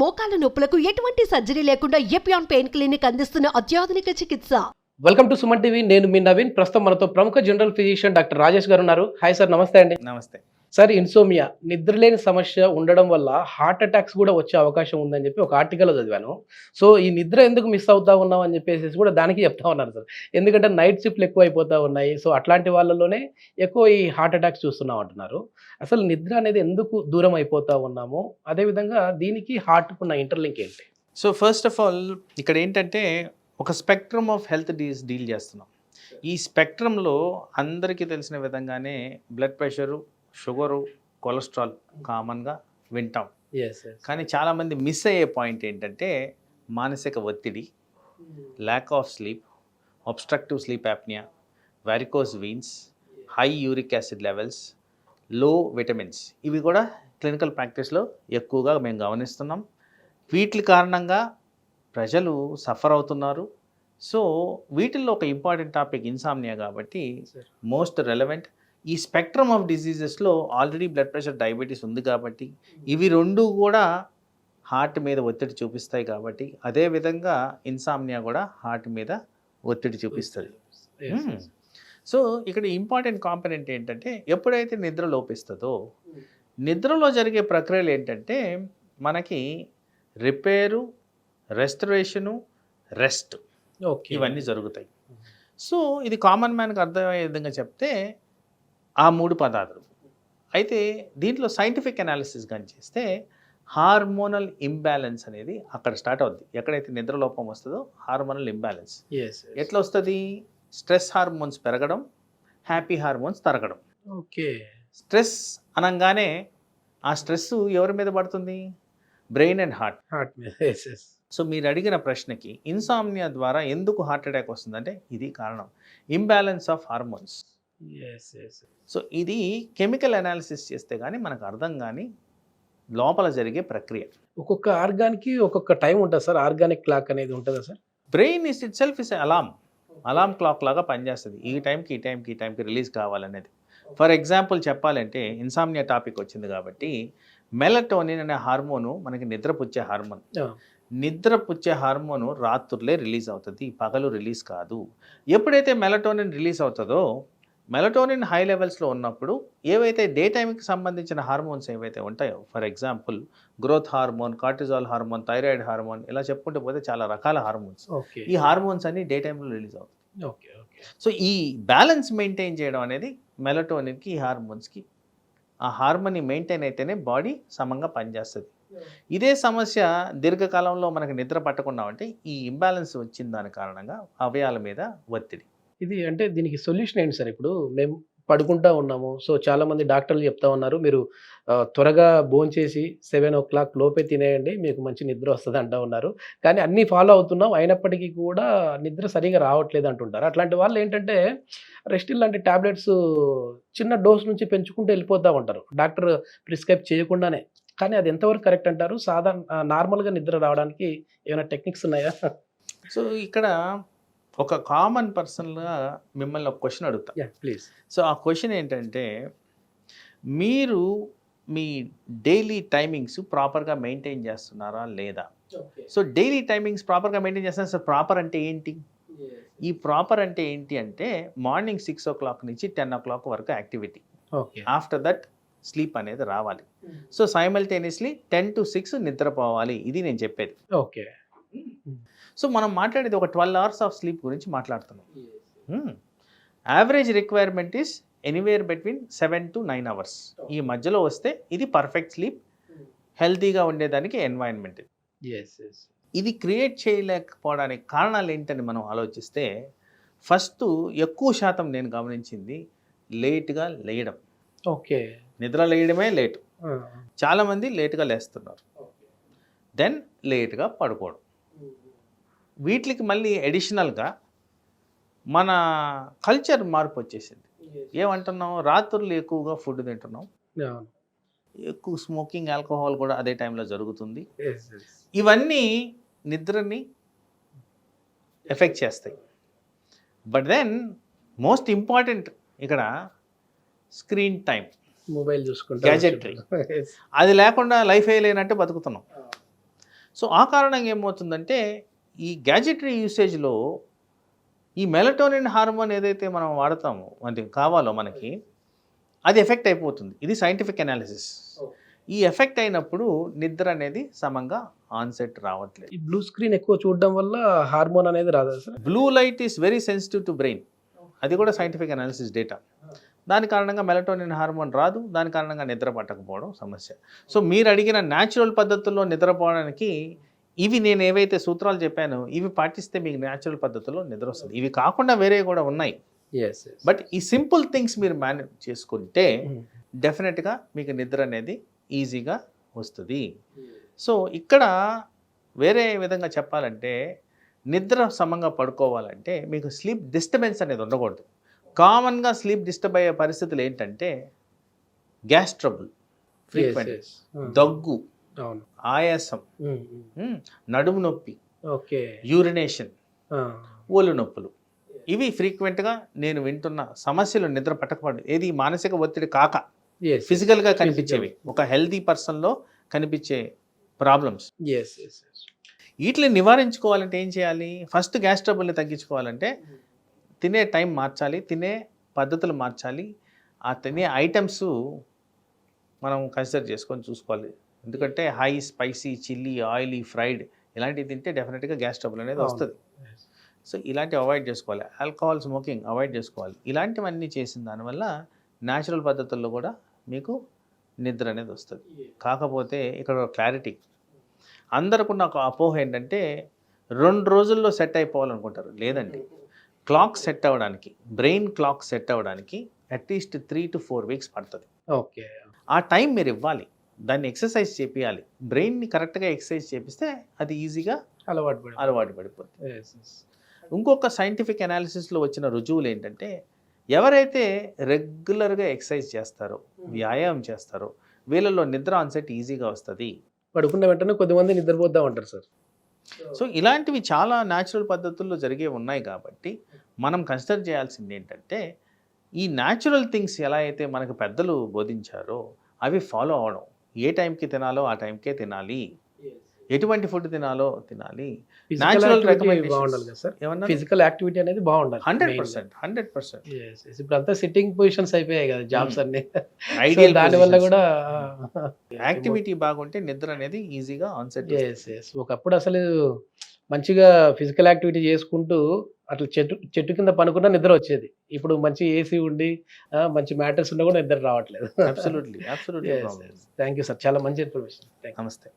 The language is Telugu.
మోకాల నొప్పులకు ఎటువంటి సర్జరీ లేకుండా ఎపియాన్ పెయిన్ క్లినిక్ అందిస్తున్న అత్యాధునిక చికిత్స. Welcome to Suman TV. నేను మీ నవీన్. ప్రస్తుతం మనతో ప్రముఖ జనరల్ ఫిజిషియన్ డాక్టర్ రాజేష్ గారు ఉన్నారు. హాయ్ సార్, నమస్తే అండి. నమస్తే సార్, ఇన్సోమియా నిద్రలేని సమస్య ఉండడం వల్ల హార్ట్ అటాక్స్ కూడా వచ్చే అవకాశం ఉందని చెప్పి ఒక ఆర్టికల్ చదివాను. సో ఈ నిద్ర ఎందుకు మిస్ అవుతా ఉన్నాం అని చెప్పేసి కూడా దానికి చెప్తా ఉన్నారు సార్. ఎందుకంటే నైట్ షిఫ్ట్లు ఎక్కువ అయిపోతూ ఉన్నాయి. సో అట్లాంటి వాళ్ళలోనే ఎక్కువ ఈ హార్ట్ అటాక్స్ చూస్తున్నాం అంటున్నారు. అసలు నిద్ర అనేది ఎందుకు దూరం అయిపోతా ఉన్నాము, అదేవిధంగా దీనికి హార్ట్కు ఉన్న ఇంటర్లింక్ ఏంటి? సో ఫస్ట్ ఆఫ్ ఆల్ ఇక్కడ ఏంటంటే ఒక స్పెక్ట్రమ్ ఆఫ్ హెల్త్ డీల్ చేస్తున్నాం. ఈ స్పెక్ట్రంలో అందరికీ తెలిసిన విధంగానే బ్లడ్ ప్రెషరు, షుగరు, కొలెస్ట్రాల్ కామన్గా వింటాం. కానీ చాలామంది మిస్ అయ్యే పాయింట్ ఏంటంటే మానసిక ఒత్తిడి, lack of sleep, obstructive sleep apnoea, varicose veins, high uric acid levels, low vitamins. ఇవి కూడా క్లినికల్ ప్రాక్టీస్లో ఎక్కువగా మేము గమనిస్తున్నాం. వీటి కారణంగా ప్రజలు సఫర్ అవుతున్నారు. సో వీటిల్లో ఒక ఇంపార్టెంట్ టాపిక్ ఇన్సామ్నియా కాబట్టి మోస్ట్ రెలవెంట్. ఈ స్పెక్ట్రమ్ ఆఫ్ డిసీజెస్లో ఆల్రెడీ బ్లడ్ ప్రెషర్, డయాబెటీస్ ఉంది కాబట్టి ఇవి రెండు కూడా హార్ట్ మీద ఒత్తిడి చూపిస్తాయి కాబట్టి అదేవిధంగా ఇన్సామ్నియా కూడా హార్ట్ మీద ఒత్తిడి చూపిస్తుంది. సో ఇక్కడ ఇంపార్టెంట్ కాంపనెంట్ ఏంటంటే ఎప్పుడైతే నిద్ర లోపిస్తుందో నిద్రలో జరిగే ప్రక్రియలు ఏంటంటే మనకి రిపేరు, రెస్టరేషను, రెస్ట్ ఇవన్నీ జరుగుతాయి. సో ఇది కామన్ మ్యాన్కి అర్థమయ్యే విధంగా చెప్తే ఆ మూడు పదార్థాలు. అయితే దీంట్లో సైంటిఫిక్ అనాలిసిస్ కానీ చేస్తే హార్మోనల్ ఇంబ్యాలెన్స్ అనేది అక్కడ స్టార్ట్ అవుద్ది. ఎక్కడైతే నిద్రలోపం వస్తుందో హార్మోనల్ ఇంబ్యాలెన్స్ ఎట్లా వస్తుంది? స్ట్రెస్ హార్మోన్స్ పెరగడం, హ్యాపీ హార్మోన్స్ తరగడం. ఓకే. స్ట్రెస్ అనగానే ఆ స్ట్రెస్ ఎవరి మీద పడుతుంది? బ్రెయిన్ అండ్ హార్ట్ మీద. సో మీరు అడిగిన ప్రశ్నకి ఇన్సామ్నియా ద్వారా ఎందుకు హార్ట్ అటాక్ వస్తుందంటే ఇది కారణం, ఇంబ్యాలెన్స్ ఆఫ్ హార్మోన్స్. సో ఇది కెమికల్ అనాలిసిస్ చేస్తే కానీ మనకు అర్థం కానీ లోపల జరిగే ప్రక్రియ. ఒక్కొక్క ఆర్గాన్కి ఒక్కొక్క టైం ఉంటుంది సార్. ఆర్గానిక్ క్లాక్ అనేది ఉంటుందా sir? Brain is itself is alarm clock లాగా పనిచేస్తుంది. ఈ టైంకి రిలీజ్ కావాలనేది. ఫర్ ఎగ్జాంపుల్ చెప్పాలంటే ఇన్సామ్నియా టాపిక్ వచ్చింది కాబట్టి మెలటోనిన్ అనే హార్మోను మనకి నిద్రపుచ్చే హార్మోన్. నిద్రపుచ్చే హార్మోను రాత్రులే రిలీజ్ అవుతుంది, పగలు రిలీజ్ కాదు. ఎప్పుడైతే మెలటోనిన్ రిలీజ్ అవుతుందో మెలటోనిన్ హై లెవెల్స్లో ఉన్నప్పుడు ఏవైతే డే టైంకి సంబంధించిన హార్మోన్స్ ఏవైతే ఉంటాయో, for example growth hormone, cortisol hormone, thyroid hormone, ఇలా చెప్పుకుంటూ పోతే చాలా రకాల హార్మోన్స్. ఈ హార్మోన్స్ అన్ని డే టైంలో రిలీజ్ అవుతాయి. సో ఈ బ్యాలెన్స్ మెయింటైన్ చేయడం అనేది మెలటోనిన్కి, ఈ హార్మోన్స్కి, ఆ హార్మోన్ మెయింటైన్ అయితేనే బాడీ సమంగా పనిచేస్తుంది. ఇదే సమస్య దీర్ఘకాలంలో మనకు నిద్ర పట్టకుండా ఉంటే ఈ ఇంబ్యాలెన్స్ వచ్చిన దాని కారణంగా అవయాల మీద ఒత్తిడి. ఇది అంటే దీనికి సొల్యూషన్ ఏంటి సార్? ఇప్పుడు మేము పడుకుంటా ఉన్నాము. సో చాలామంది డాక్టర్లు చెప్తా ఉన్నారు, మీరు త్వరగా భోంచేసి 7 o'clock లోపే తినేయండి, మీకు మంచి నిద్ర వస్తుంది అంటూ ఉన్నారు. కానీ అన్నీ ఫాలో అవుతున్నాం, అయినప్పటికీ కూడా నిద్ర సరిగా రావట్లేదు అంటుంటారు. అట్లాంటి వాళ్ళు ఏంటంటే రెస్టిల్ లాంటి ట్యాబ్లెట్స్ చిన్న డోస్ నుంచి పెంచుకుంటూ వెళ్ళిపోతూ ఉంటారు, డాక్టర్ ప్రిస్క్రైబ్ చేయకుండానే. కానీ అది ఎంతవరకు కరెక్ట్ అంటారు? సాధారణ నార్మల్గా నిద్ర రావడానికి ఏమైనా టెక్నిక్స్ ఉన్నాయా? సో ఇక్కడ ఒక కామన్ పర్సన్గా మిమ్మల్ని ఒక క్వశ్చన్ అడుగుతా, ప్లీజ్. సో ఆ క్వశ్చన్ ఏంటంటే, మీరు మీ డైలీ టైమింగ్స్ ప్రాపర్గా మెయింటైన్ చేస్తున్నారా లేదా? సో డైలీ టైమింగ్స్ ప్రాపర్గా మెయింటైన్ చేస్తున్నారు. సో ప్రాపర్ అంటే ఏంటి? ఈ ప్రాపర్ అంటే ఏంటి అంటే మార్నింగ్ 6 o'clock నుంచి 10 o'clock వరకు యాక్టివిటీ, ఆఫ్టర్ దట్ స్లీప్ అనేది రావాలి. సో సైమల్టేనియస్లీ 10 to 6 నిద్రపోవాలి. ఇది నేను చెప్పేది. ఓకే. సో మనం మాట్లాడేది ఒక 12 hours ఆఫ్ స్లీప్ గురించి మాట్లాడుతున్నాం. Average requirement is anywhere between 7 to 9 hours. ఈ మధ్యలో వస్తే ఇది పర్ఫెక్ట్ స్లీప్, హెల్తీగా ఉండేదానికి ఎన్వైరన్మెంట్. ఇది క్రియేట్ చేయలేకపోవడానికి కారణాలు ఏంటని మనం ఆలోచిస్తే, ఫస్ట్ ఎక్కువ శాతం నేను గమనించింది లేట్గా లేయడం. ఓకే. నిద్ర లేయడమే లేటు. చాలామంది లేటుగా లేస్తున్నారు, దెన్ లేట్గా పడుకోవడం. వీటికి మళ్ళీ అడిషనల్గా మన కల్చర్ మార్పు వచ్చేసింది. ఏమంటున్నాం? రాత్రులు ఎక్కువగా ఫుడ్ తింటున్నాం, ఎక్కువ స్మోకింగ్, ఆల్కహాల్ కూడా అదే టైంలో జరుగుతుంది. ఇవన్నీ నిద్రని ఎఫెక్ట్ చేస్తాయి. బట్ దెన్ మోస్ట్ ఇంపార్టెంట్ ఇక్కడ స్క్రీన్ టైం, మొబైల్ చూసుకుంటా, గ్యాజెటరీ. అది లేకుండా లైఫ్ లేనట్టు బతుకుతున్నాం. సో ఆ కారణంగా ఏమవుతుందంటే ఈ గ్యాజెటరీ యూసేజ్లో ఈ మెలటోనిన్ హార్మోన్ ఏదైతే మనం వాడతామో అంటే కావాలో మనకి అది ఎఫెక్ట్ అయిపోతుంది. ఇది సైంటిఫిక్ అనాలిసిస్. ఈ ఎఫెక్ట్ అయినప్పుడు నిద్ర అనేది సమంగా ఆన్సెట్ రావట్లేదు. ఈ బ్లూ స్క్రీన్ ఎక్కువ చూడడం వల్ల హార్మోన్ అనేది రాదా sir? Blue light is very sensitive to brain. అది కూడా సైంటిఫిక్ అనాలిసిస్ డేటా. దాని కారణంగా మెలటోనిన్ హార్మోన్ రాదు, దాని కారణంగా నిద్ర పట్టకపోవడం సమస్య. సో మీరు అడిగిన న్యాచురల్ పద్ధతుల్లో నిద్రపోవడానికి ఇవి నేను ఏవైతే సూత్రాలు చెప్పానో ఇవి పాటిస్తే మీకు న్యాచురల్ పద్ధతుల్లో నిద్ర వస్తుంది. ఇవి కాకుండా వేరే కూడా ఉన్నాయి. బట్ ఈ సింపుల్ థింగ్స్ మీరు మేనేజ్ చేసుకుంటే డెఫినెట్గా మీకు నిద్ర అనేది ఈజీగా వస్తుంది. సో ఇక్కడ వేరే విధంగా చెప్పాలంటే నిద్ర సమంగా పడుకోవాలంటే మీకు స్లీప్ డిస్టర్బెన్స్ అనేది ఉండకూడదు. కామన్గా స్లీప్ డిస్టర్బ్ అయ్యే పరిస్థితులు ఏంటంటే గ్యాస్ ట్రబుల్, ఫ్రీక్వెంట్ దగ్గు, ఆయాసం, నడుము నొప్పి, యూరినేషన్, ఒళ్ళు నొప్పులు, ఇవి ఫ్రీక్వెంట్గా నేను వింటున్న సమస్యలు నిద్ర పట్టకపోవడం. ఏది మానసిక ఒత్తిడి కాక ఫిజికల్గా కనిపించేవి, ఒక హెల్తీ పర్సన్లో కనిపించే ప్రాబ్లమ్స్. వీటిని నివారించుకోవాలంటే ఏం చేయాలి? ఫస్ట్ గ్యాస్ ట్రబుల్ని తగ్గించుకోవాలంటే తినే టైం మార్చాలి, తినే పద్ధతులు మార్చాలి, ఆ తినే ఐటమ్స్ మనం కన్సిడర్ చేసుకొని చూసుకోవాలి. ఎందుకంటే high spicy, chilli, oily, fried ఇలాంటివి తింటే డెఫినెట్గా గ్యాస్ ట్రబుల్ అనేది వస్తుంది. సో ఇలాంటివి అవాయిడ్ చేసుకోవాలి. ఆల్కహాల్, స్మోకింగ్ అవాయిడ్ చేసుకోవాలి. ఇలాంటివన్నీ చేసిన దానివల్ల న్యాచురల్ పద్ధతుల్లో కూడా మీకు నిద్ర అనేది వస్తుంది. కాకపోతే ఇక్కడ క్లారిటీ, అందరికున్న ఒక అపోహ ఏంటంటే 2 రోజుల్లో సెట్ అయిపోవాలనుకుంటారు. లేదండి, క్లాక్ సెట్ అవ్వడానికి, బ్రెయిన్ క్లాక్ సెట్ అవ్వడానికి అట్లీస్ట్ 3 to 4 weeks పడుతుంది. ఓకే, ఆ టైం మీరు ఇవ్వాలి, దాన్ని ఎక్సర్సైజ్ చేపియాలి. బ్రెయిన్ని కరెక్ట్గా ఎక్సర్సైజ్ చేపిస్తే అది ఈజీగా అలవాటు పడిపోతుంది. ఇంకొక సైంటిఫిక్ అనాలిసిస్లో వచ్చిన రుజువులు ఏంటంటే ఎవరైతే రెగ్యులర్గా ఎక్సర్సైజ్ చేస్తారో, వ్యాయామం చేస్తారో వీళ్ళలో నిద్ర ఆన్సెట్ ఈజీగా వస్తుంది. పడుకున్న వెంటనే కొద్దిమంది నిద్రపోద్దాం అంటారు సార్. సో ఇలాంటివి చాలా న్యాచురల్ పద్ధతుల్లో జరిగే ఉన్నాయి కాబట్టి మనం కన్సిడర్ చేయాల్సింది ఏంటంటే ఈ న్యాచురల్ థింగ్స్ ఎలా అయితే మనకు పెద్దలు బోధించారో అవి ఫాలో అవడం. ఏ టైంకి తినాలో ఆ టైంకే తినాలి, ఎటువంటి ఫుడ్ తినాలో తినాలి. న్యాచురల్ ఫిజికల్ యాక్టివిటీ అనేది బాగుండాలి. 100%. ఇప్పుడు అంతా సిట్టింగ్ పొజిషన్స్ అయిపోయాయి కదా జాబ్స్ అన్ని. ఐడియల్ దాని వల్ల కూడా యాక్టివిటీ బాగుంటే నిద్ర అనేది ఈజీగా ఆన్సెట్. ఒకప్పుడు అసలు మంచిగా ఫిజికల్ యాక్టివిటీ చేసుకుంటూ అట్లా చెట్టు కింద పనుకున్నా నిద్ర వచ్చేది. ఇప్పుడు మంచి ఏసీ ఉండి మంచి మ్యాటర్స్ ఉన్నా కూడా నిద్ర రావట్లేదు. అబ్సల్యూట్లీ. థ్యాంక్ యూ సార్, చాలా మంచి ఇన్ఫర్మేషన్. నమస్తే.